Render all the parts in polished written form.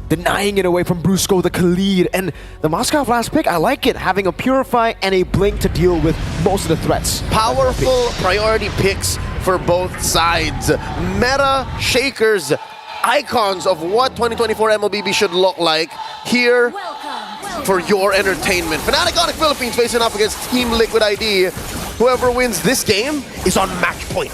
denying it away from Brusco, the TLID. And the Moscow last pick, I like it, having a Purify and a Blink to deal with most of the threats. Powerful priority picks for both sides. Meta shakers, icons of what 2024 MLBB should look like here for your entertainment. Fnatic Onyx Philippines facing off against Team Liquid ID. Whoever wins this game is on match point.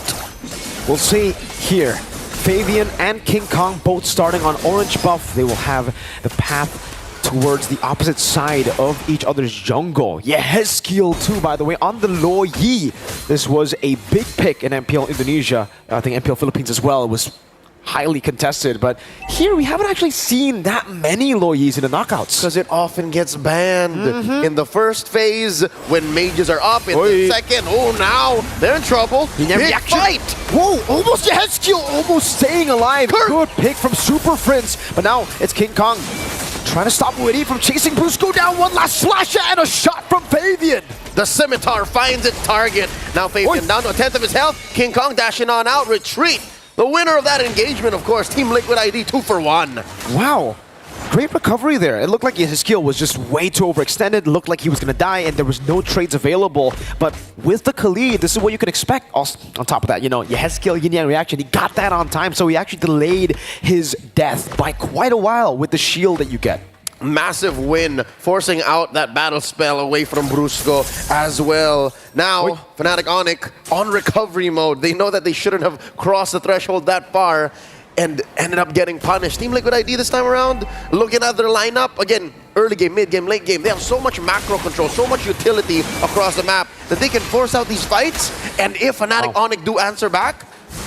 We'll see here. Fabian and King Kong both starting on orange buff. They will have the path towards the opposite side of each other's jungle. Yeah, Hezkiel too, by the way, on the Lo Yi. This was a big pick in MPL Indonesia. I think MPL Philippines as well. It was highly contested, but here we haven't actually seen that many Lo Yis in the knockouts. Because it often gets banned in the first phase when mages are up. In the second, now they're in trouble. Big fight! Whoa, almost Hezkiel almost staying alive. Good pick from Super Friends, but now it's King Kong trying to stop Witty from chasing Brusco down. One last slash and a shot from Fabian. The scimitar finds its target. Now Fabian down to a tenth of his health. King Kong dashing on out, retreat. The winner of that engagement, of course, Team Liquid ID 2 for 1. Wow. Great recovery there. It looked like his skill was just way too overextended. It looked like he was going to die and there was no trades available. But with the TLID, this is what you can expect. Also, on top of that, you know, your Hezkiel yin-yang reaction, he got that on time. So he actually delayed his death by quite a while with the shield that you get. Massive win, forcing out that battle spell away from Brusco as well. Now, Fnatic Onyx on recovery mode. They know that they shouldn't have crossed the threshold that far and ended up getting punished. Team Liquid ID this time around, looking at their lineup, again, early game, mid game, late game. They have so much macro control, so much utility across the map that they can force out these fights. And if Fnatic Onyx do answer back,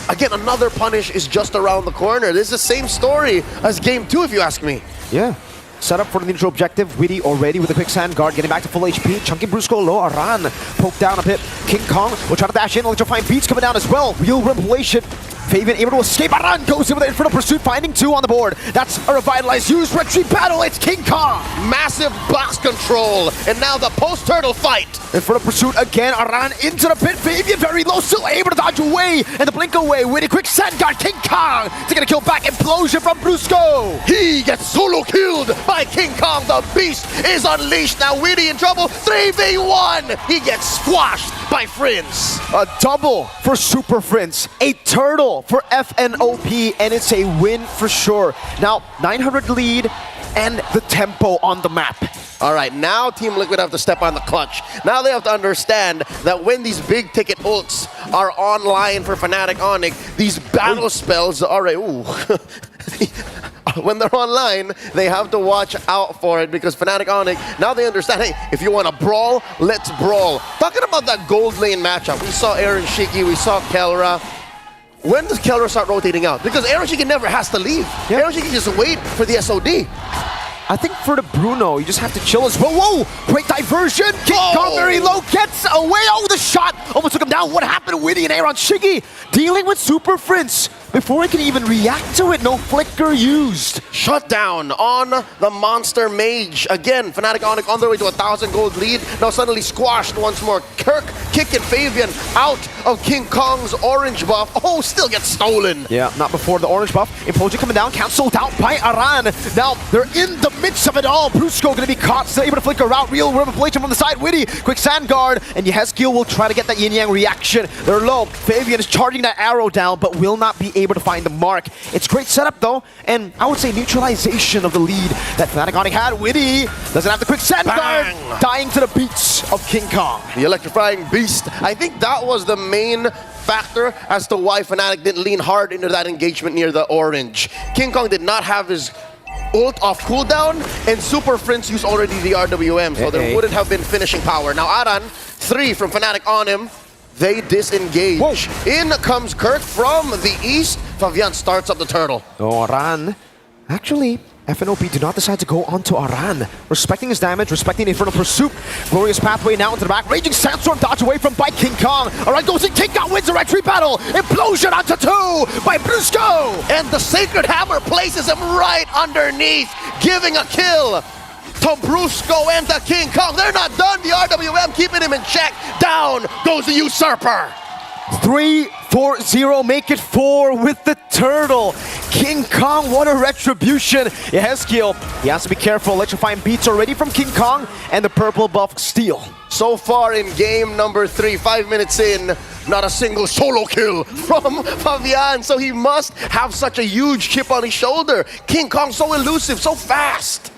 again, another punish is just around the corner. This is the same story as game 2, if you ask me. Yeah. Set up for the neutral objective. Witty already with a quick sand guard, getting back to full HP. Chunky Brusco low. Aran poked down a bit. King Kong will try to dash in. Electrifying beats coming down as well. Real revelation. Fabian able to escape. Aran goes in with an Infernal Pursuit, finding 2 on the board. That's a revitalized use. Retreat battle. It's King Kong. Massive box control. And now the post-turtle fight. Infernal Pursuit again. Aran into the pit. Fabian very low. Still able to dodge away. And the blink away. Witty quick sand guard. King Kong taking a kill back. Implosion from Brusco. He gets solo killed by King Kong. The beast is unleashed. Now Witty in trouble. 3v1. He gets squashed by Friends. A double for Super Friends. A turtle for FNOP, and it's a win for sure. Now, 900 lead and the tempo on the map. All right, now Team Liquid have to step on the clutch. Now they have to understand that when these big ticket ults are online for Fnatic Onyx, these battle spells are when they're online, they have to watch out for it because Fnatic Onyx, now they understand, hey, if you want to brawl, let's brawl. Talking about that gold lane matchup, we saw Aaron Shiki, we saw Kelra. When does Kelra start rotating out? Because Aaron Shiki never has to leave. Yeah. Aaron Shiki just wait for the SOD. I think for the Bruno, you just have to chill as well. Whoa! Great diversion! King Kong very low, gets away. Oh, the shot almost took him down. What happened to Witty and Aaron Shiki? Dealing with Super Friends before he can even react to it. No flicker used. Shut down on the Monster Mage. Again, Fnatic Onyx on their way to a 1,000 gold lead. Now suddenly squashed once more. Kirk kicking Fabian out of King Kong's orange buff. Oh, still gets stolen. Yeah, not before the orange buff. Implosion coming down, cancelled out by Aran. Now they're in the midst of it all. Brusco gonna be caught, still able to flicker out. Real revelation from the side. Witty, quick sand guard, and Hezkiel will try to get that yin-yang reaction. They're low. Fabian is charging that arrow down, but will not be able to find the mark. It's great setup though, and I would say neutralization of the lead that Fnatic Onyx had. Witty doesn't have the quick sand guard, dying to the beats of King Kong. The electrifying beast. I think that was the main factor as to why Fnatic didn't lean hard into that engagement near the orange. King Kong did not have his ult off cooldown, and Super Friends used already the RWM, so there wouldn't have been finishing power. Now Aran, 3 from Fnatic on him. They disengage. Whoa. In comes Kirk from the east. Fabian starts up the turtle. Oh, Aran. Actually, FNOP do not decide to go onto Aran. Respecting his damage, respecting the Infernal Pursuit. Glorious pathway now into the back. Raging Sandstorm dodge away from by King Kong. Aran goes in, King Kong wins the retreat battle. Implosion onto 2 by Brusco. And the Sacred Hammer places him right underneath, giving a kill to Brusco and to King Kong. They're not done. The RWM keeping him in check. Down goes the Usurper. 3-3 4-0, make it 4 with the turtle. King Kong, what a retribution. Yehezkiel, he has to be careful. Electrifying beats already from King Kong and the purple buff Steel. So far in game number 3, 5 minutes in, not a single solo kill from Fabian. So he must have such a huge chip on his shoulder. King Kong so elusive, so fast.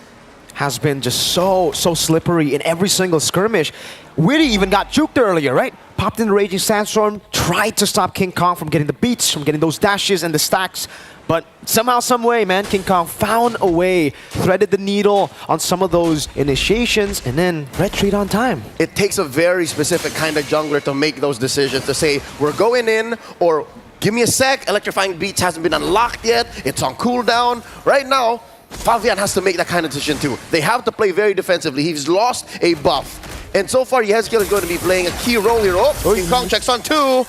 Has been just so slippery in every single skirmish. Witty even got juked earlier, right? Popped in the Raging Sandstorm, tried to stop King Kong from getting the beats, from getting those dashes and the stacks. But somehow, some way, man, King Kong found a way, threaded the needle on some of those initiations, and then retreat on time. It takes a very specific kind of jungler to make those decisions, to say, we're going in, or give me a sec, Electrifying Beats hasn't been unlocked yet, it's on cooldown. Right now, Fabian has to make that kind of decision too. They have to play very defensively. He's lost a buff. And so far, Yehezkiel is going to be playing a key role here. Oh, King Kong checks on 2.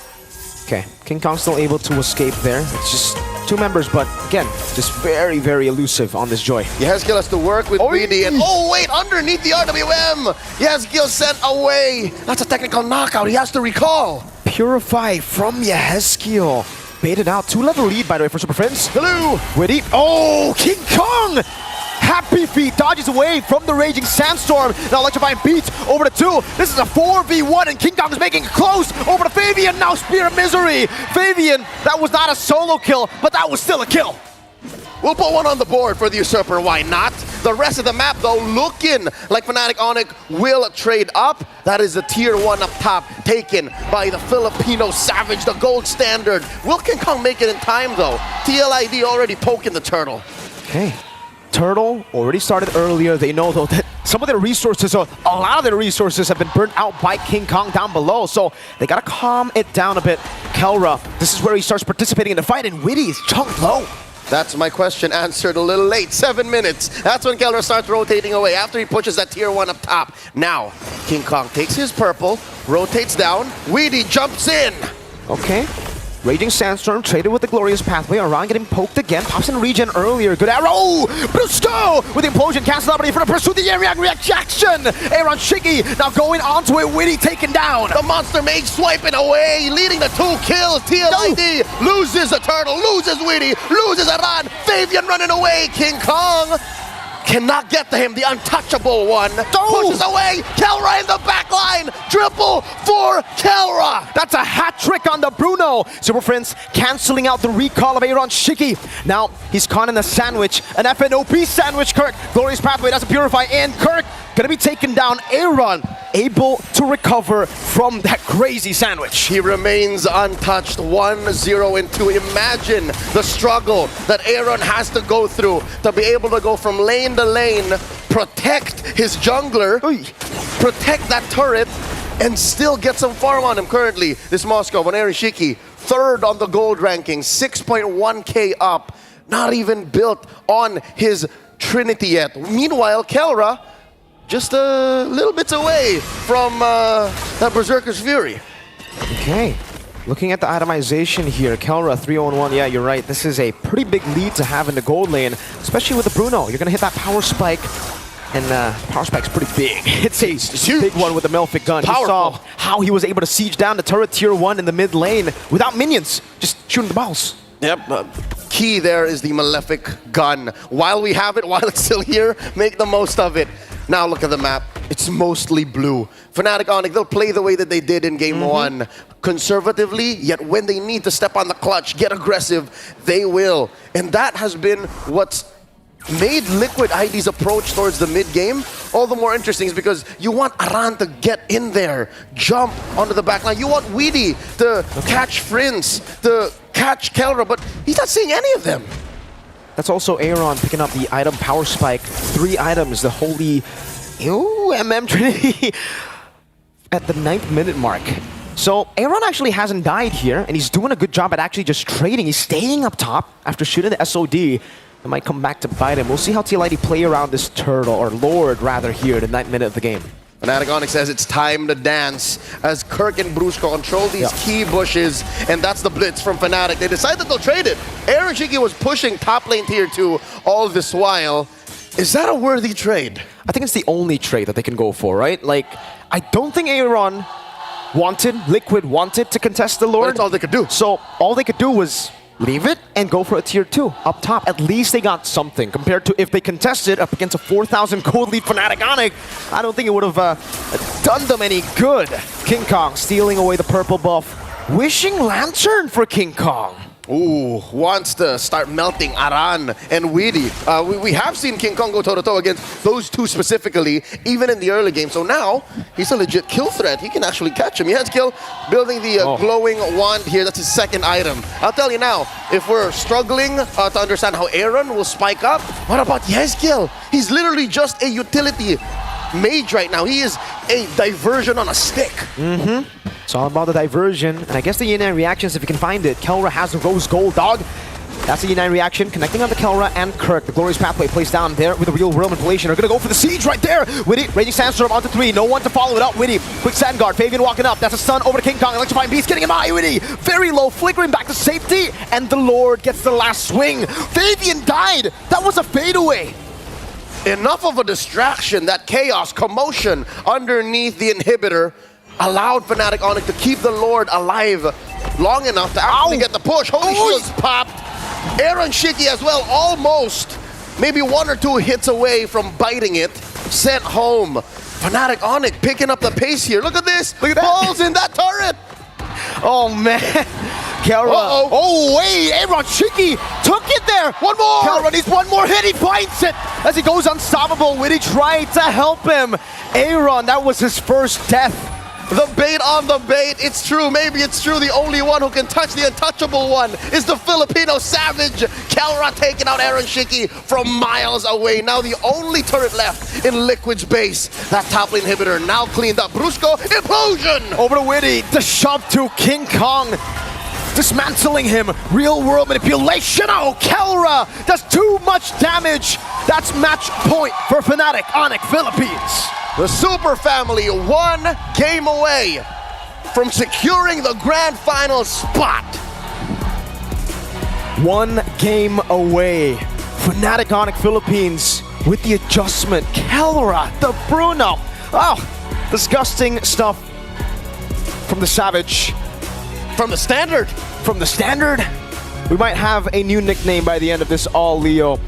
Okay, King Kong's still able to escape there. It's just 2 members, but again, just very elusive on this Joy. Yehezkiel has to work with Weedy, and oh wait, underneath the RWM! Yehezkiel sent away! That's a technical knockout, he has to recall! Purify from Yehezkiel. Baited out, 2-level lead, by the way, for Super Friends. Hello! Witty. Oh, King Kong! Happy Feet dodges away from the Raging Sandstorm. Now Electrifying Beats over to 2. This is a 4v1, and King Kong is making it close. Over to Fabian, now Spear of Misery. Fabian, that was not a solo kill, but that was still a kill. We'll put one on the board for the Usurper, why not? The rest of the map, though, looking like Fnatic Onyx will trade up. That is the tier 1 up top, taken by the Filipino Savage, the gold standard. Will King Kong make it in time, though? TLID already poking the turtle. Okay. Turtle already started earlier. They know, though, that some of their resources, or a lot of their resources, have been burnt out by King Kong down below. So they gotta calm it down a bit. Kelra, this is where he starts participating in the fight, and Witty is chunked low. That's my question answered a little late. 7 minutes. That's when Kelra starts rotating away after he pushes that tier 1 up top. Now, King Kong takes his purple, rotates down. Weedy jumps in. Okay. Raging Sandstorm traded with the Glorious Pathway. Aran getting poked again. Pops in regen earlier. Good arrow. Oh, Brusco with the Implosion. Cancel out for the pursue the area reaction. Aaron Shiggy now going onto it. Witty taken down. The Monster Mage swiping away, leading to 2 kills. TLID loses the turtle, loses Witty, loses Aran. Fabian running away. King Kong cannot get to him, the untouchable one. Pushes away, Kelra in the back line. Triple for Kelra. That's a hat trick on the Bruno. Super Friends canceling out the recall of Aaron Shiki. Now he's caught in a sandwich, an FNOP sandwich. Kirk, Glorious Pathway doesn't purify, and Kirk gonna be taken down. Aaron able to recover from that crazy sandwich. He remains untouched, 1-0 and 2. Imagine the struggle that Aaron has to go through to be able to go from lane to lane, protect his jungler, protect that turret, and still get some farm on him currently. This Moscow, on Aaron Shiki, 3rd on the gold ranking, 6.1k up, not even built on his Trinity yet. Meanwhile, Kelra, just a little bit away from that Berserker's Fury. Okay, looking at the itemization here, Kelra 3-0-1, yeah, you're right. This is a pretty big lead to have in the gold lane, especially with the Bruno. You're gonna hit that power spike, and power spike's pretty big. It's a big one with the Melfic gun. You saw how he was able to siege down the turret tier 1 in the mid lane without minions, just shooting the balls. Yep. Key there is the Malefic gun. While we have it, while it's still here, make the most of it. Now look at the map. It's mostly blue. Fnatic Onyx, they'll play the way that they did in game 1. Conservatively, yet when they need to step on the clutch, get aggressive, they will. And that has been what's made Liquid ID's approach towards the mid-game all the more interesting, is because you want Aran to get in there, jump onto the back line. You want Weedy to catch Prince, to catch Kelra, but he's not seeing any of them. That's also Aaron picking up the item power spike. 3 items, the holy MM Trinity at the 9th minute mark. So Aaron actually hasn't died here, and he's doing a good job at actually just trading. He's staying up top after shooting the SOD. It might come back to bite him. We'll see how TLID play around this turtle, or Lord rather, here in the 9th minute of the game. Fnatic Onyx says it's time to dance as Kirk and Brusco control these key bushes, and that's the blitz from Fnatic. They decided they'll trade it. Aaron Shiki was pushing top lane tier 2 all this while. Is that a worthy trade? I think it's the only trade that they can go for, right? Like, I don't think Aaron wanted, Liquid wanted to contest the Lord. That's all they could do. So all they could do was leave it and go for a tier 2 up top. At least they got something compared to if they contested up against a 4,000 gold lead Fnatic Onyx. I don't think it would have done them any good. King Kong stealing away the purple buff. Wishing Lantern for King Kong. Ooh, wants to start melting Aran and Weedy. We have seen King Kong go toe-to-toe against those two specifically, even in the early game. So now, he's a legit kill threat. He can actually catch him. He has kill, building the glowing wand here. That's his second item. I'll tell you now, if we're struggling to understand how Aaron will spike up, what about Yezkiel? He's literally just a utility mage right now. He is a diversion on a stick. It's all about the diversion, and I guess the Yin reactions, if you can find it. Kelra has the Rose Gold, dog. That's the Yin reaction, connecting on the Kelra and Kirk. The Glorious Pathway placed down there with the real world manipulation. They're gonna go for the siege right there. Witty, Raging Sandstorm onto 3. No one to follow it up. Witty, quick Sand Guard. Fabian walking up. That's a stun over to King Kong. Electrifying Beast getting him high. Witty, very low, flickering back to safety, and the Lord gets the last swing. Fabian died. That was a fadeaway. Enough of a distraction, that chaos, commotion underneath the inhibitor allowed Fnatic Onyx to keep the Lord alive long enough to actually get the push. Holy Shields popped. Aaron Shiki as well, almost maybe 1 or 2 hits away from biting it. Sent home. Fnatic Onyx picking up the pace here. Look at this. Look at that. Balls in that turret. Oh, man. Kelra. Oh, wait. Aaron Shiki took it there. One more. Kelra needs one more hit. He bites it as he goes unstoppable. Witty tried to help him. Aaron, that was his first death. The bait on the bait. It's true. Maybe it's true. The only one who can touch the untouchable one is the Filipino savage. Kelra taking out Aaron Shiki from miles away. Now the only turret left in Liquid's base. That top lane inhibitor now cleaned up. Brusco, implosion! Over to Witty. The shove to King Kong. Dismantling him. Real world manipulation. Oh, Kelra does too much damage. That's match point for Fnatic Onyx Philippines. The Super Family 1 game away from securing the grand final spot. 1 game away. Fnatic Onyx Philippines with the adjustment. Kelra, the Bruno. Oh, disgusting stuff from the Savage. From the standard. From the standard. We might have a new nickname by the end of this all, Leo.